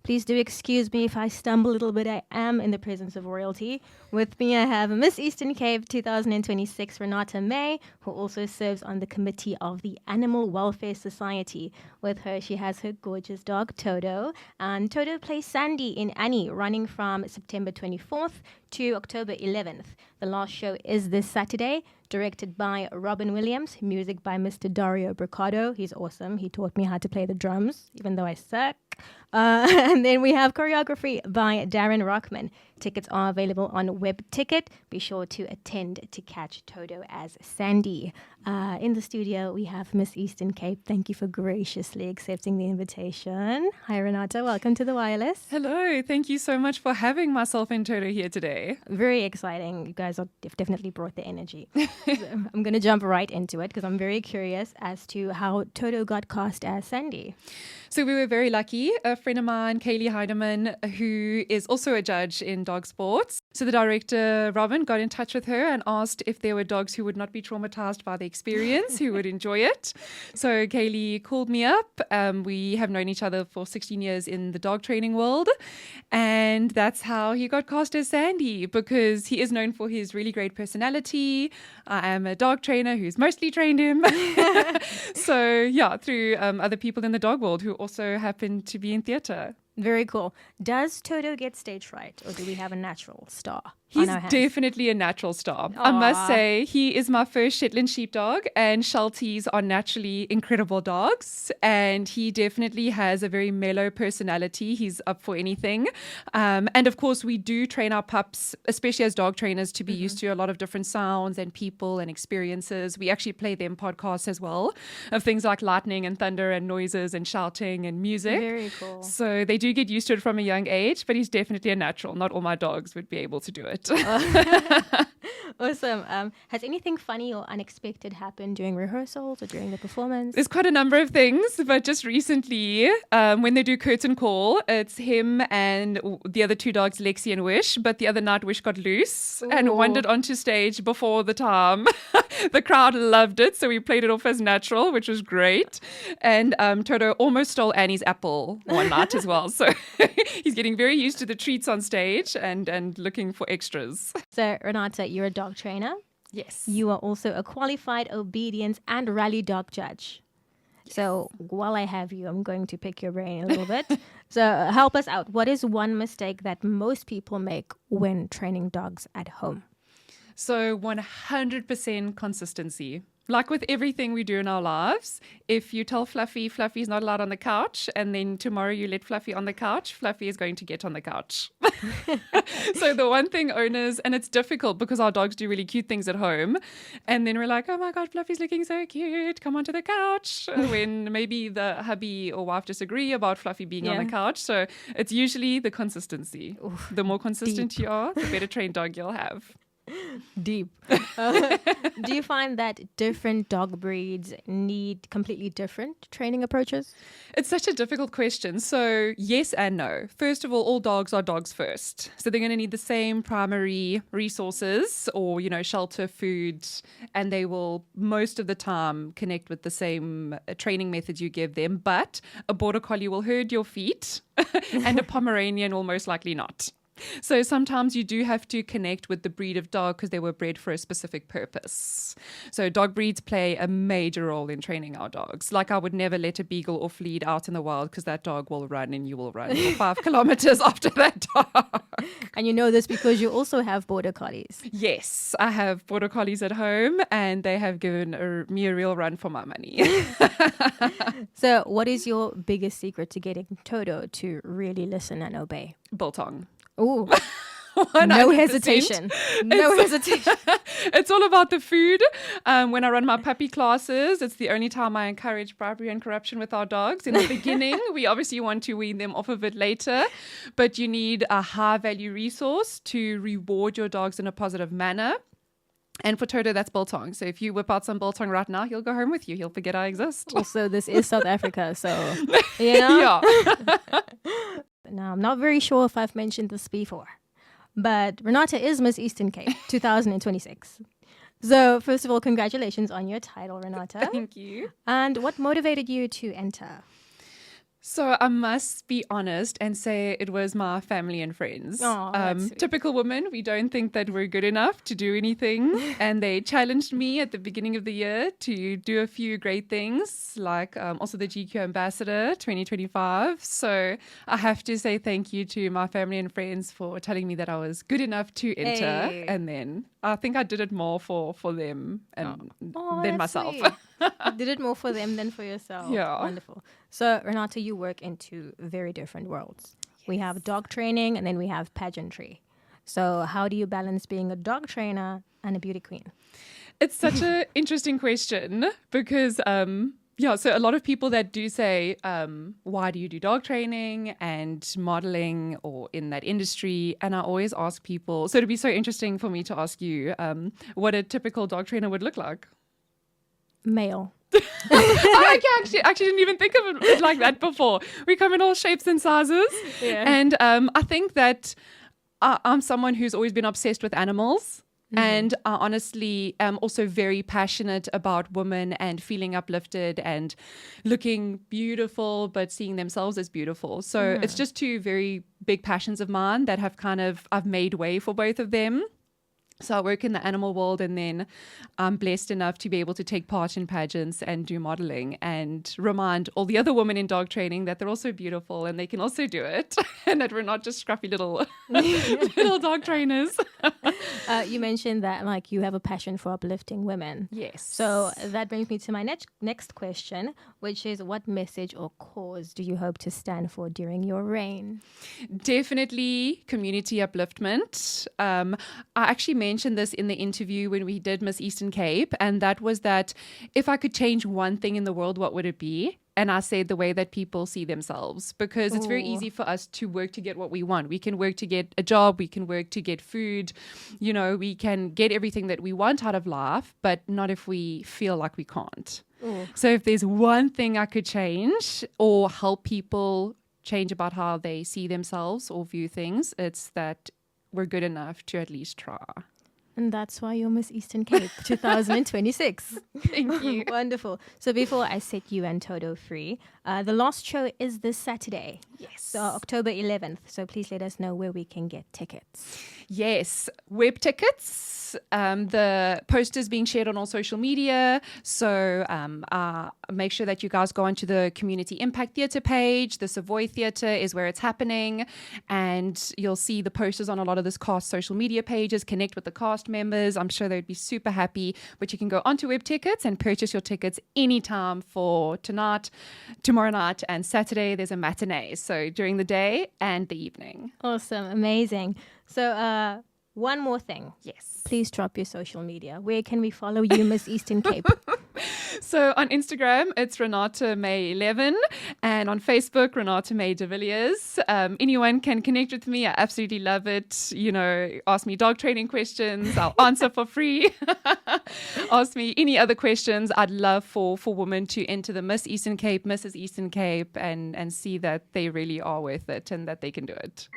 Please do excuse me if I stumble a little bit. I am in the presence of royalty. With me, I have Miss Eastern Cape 2026, Renata May, who also serves on the committee of the Animal Welfare Society. With her, she has her gorgeous dog, Toto. And Toto plays Sandy in Annie, running from September 24th to October 11th. The last show is this Saturday, directed by Robin Williams, music by Mr. Dario Bricado. He's awesome. He taught me how to play the drums, even though I suck. And then we have choreography by Darren Rockman. Tickets are available on Web Ticket. Be sure to attend to catch Toto as Sandy. In the studio, we have Miss Eastern Cape. Thank you for graciously accepting the invitation. Hi, Renata. Welcome to The Wireless. Hello. Thank you so much for having myself and Toto here today. Very exciting. You guys have definitely brought the energy. So I'm going to jump right into it because I'm very curious as to how Toto got cast as Sandy. So we were very lucky. A friend of mine, Kaylee Heidemann, who is also a judge in dog sports. So the director, Robin, got in touch with her and asked if there were dogs who would not be traumatized by the experience, who would enjoy it. So Kaylee called me up. We have known each other for 16 years in the dog training world. And that's how he got cast as Sandy, because he is known for his really great personality. I am a dog trainer who's mostly trained him. So yeah, through other people in the dog world who also happen to be in theatre. Very cool. Does Toto get stage fright, or do we have a natural star? He's definitely a natural star. Aww. I must say, he is my first Shetland sheepdog, and Shelties are naturally incredible dogs. And he definitely has a very mellow personality. He's up for anything. And of course, we do train our pups, especially as dog trainers, to be used to a lot of different sounds and people and experiences. We actually play them podcasts as well of things like lightning and thunder and noises and shouting and music. Very cool. So they do get used to it from a young age, but he's definitely a natural. Not all my dogs would be able to do it. Awesome. Has anything funny or unexpected happened during rehearsals or during the performance? There's quite a number of things, but just recently, when they do curtain call, it's him and the other two dogs, Lexi and Wish, but the other night Wish got loose and wandered onto stage before the time. The crowd loved it, so we played it off as natural, which was great. And Toto almost stole Annie's apple one night as well, so he's getting very used to the treats on stage and looking for extras. So, Renata, you're a dog trainer. Yes. You are also a qualified obedience and rally dog judge. Yes. So, while I have you, I'm going to pick your brain a little bit. So, help us out. What is one mistake that most people make when training dogs at home? So, 100% consistency. Like with everything we do in our lives, if you tell Fluffy is not allowed on the couch, and then tomorrow you let Fluffy on the couch, Fluffy is going to get on the couch. So the one thing owners, and it's difficult because our dogs do really cute things at home, and then we're like, oh my God, Fluffy's looking so cute, come onto the couch, when maybe the hubby or wife disagree about Fluffy being on the couch. So it's usually the consistency. Oof, the more consistent deep. you are, the better trained dog you'll have. Deep. Do you find that different dog breeds need completely different training approaches? It's such a difficult question. So yes and no. First of all dogs are dogs first. So they're going to need the same primary resources or, shelter, food, and they will most of the time connect with the same training methods you give them. But a border collie will herd your feet and a Pomeranian will most likely not. So sometimes you do have to connect with the breed of dog because they were bred for a specific purpose. So dog breeds play a major role in training our dogs. Like I would never let a beagle off lead out in the wild because that dog will run and you will run for 5 kilometers after that dog. And you know this because you also have border collies. Yes, I have border collies at home and they have given me a real run for my money. So what is your biggest secret to getting Toto to really listen and obey? Biltong. Ooh. No hesitation. No hesitation. It's all about the food. When I run my puppy classes, it's the only time I encourage bribery and corruption with our dogs. In the beginning, we obviously want to wean them off of it later, but you need a high value resource to reward your dogs in a positive manner. And for Toto, that's biltong. So if you whip out some biltong right now, he'll go home with you. He'll forget I exist. Also, this is South Africa, so, Yeah. Now, I'm not very sure if I've mentioned this before, but Renata is Miss Eastern Cape 2026. So, first of all, congratulations on your title, Renata. Thank you. And what motivated you to enter? So I must be honest and say it was my family and friends. Oh, that's sweet. Typical women, we don't think that we're good enough to do anything. And they challenged me at the beginning of the year to do a few great things, like also the GQ Ambassador 2025. So I have to say thank you to my family and friends for telling me that I was good enough to enter. Hey. And then I think I did it more for them and than that's myself. sweet. You did it more for them than for yourself. Yeah. Wonderful. So, Renata, you work in two very different worlds. We have dog training and then we have pageantry. So, how do you balance being a dog trainer and a beauty queen? It's such an interesting question because, so a lot of people that do say, why do you do dog training and modeling or in that industry? And I always ask people, so it'd be so interesting for me to ask you what a typical dog trainer would look like. Male. I actually didn't even think of it like that before. We come in all shapes and sizes. Yeah. And I think that I'm someone who's always been obsessed with animals. And I honestly am also very passionate about women and feeling uplifted and looking beautiful, but seeing themselves as beautiful. So it's just two very big passions of mine that have I've made way for both of them. So I work in the animal world, and then I'm blessed enough to be able to take part in pageants and do modeling and remind all the other women in dog training that they're also beautiful and they can also do it and that we're not just scruffy little little dog trainers. You mentioned that like you have a passion for uplifting women. Yes. So that brings me to my next question, which is what message or cause do you hope to stand for during your reign? Definitely community upliftment. I actually mentioned this in the interview when we did Miss Eastern Cape, and that was that if I could change one thing in the world, what would it be? And I said the way that people see themselves, because it's very easy for us to work to get what we want. We can work to get a job, we can work to get food, we can get everything that we want out of life, but not if we feel like we can't. So if there's one thing I could change or help people change about how they see themselves or view things, it's that we're good enough to at least try. And that's why you're Miss Eastern Cape 2026. Thank you. Wonderful. So before I set you and Toto free, the last show is this Saturday. Yes. So October 11th. So please let us know where we can get tickets. Yes, web tickets. The posters being shared on all social media. So make sure that you guys go onto the Community Impact Theatre page. The Savoy Theatre is where it's happening. And you'll see the posters on a lot of this cast social media pages. Connect with the cast members. I'm sure they'd be super happy. But you can go onto web tickets and purchase your tickets anytime for tonight, tomorrow night, and Saturday. There's a matinee. So during the day and the evening. Awesome. Amazing. So one more thing. Yes. Please drop your social media. Where can we follow you, Miss Eastern Cape? So on Instagram, it's Renata May 11, and on Facebook, Renata May de Villiers. Anyone can connect with me. I absolutely love it. Ask me dog training questions. I'll answer for free. Ask me any other questions. I'd love for women to enter the Miss Eastern Cape, Mrs. Eastern Cape, and see that they really are worth it and that they can do it.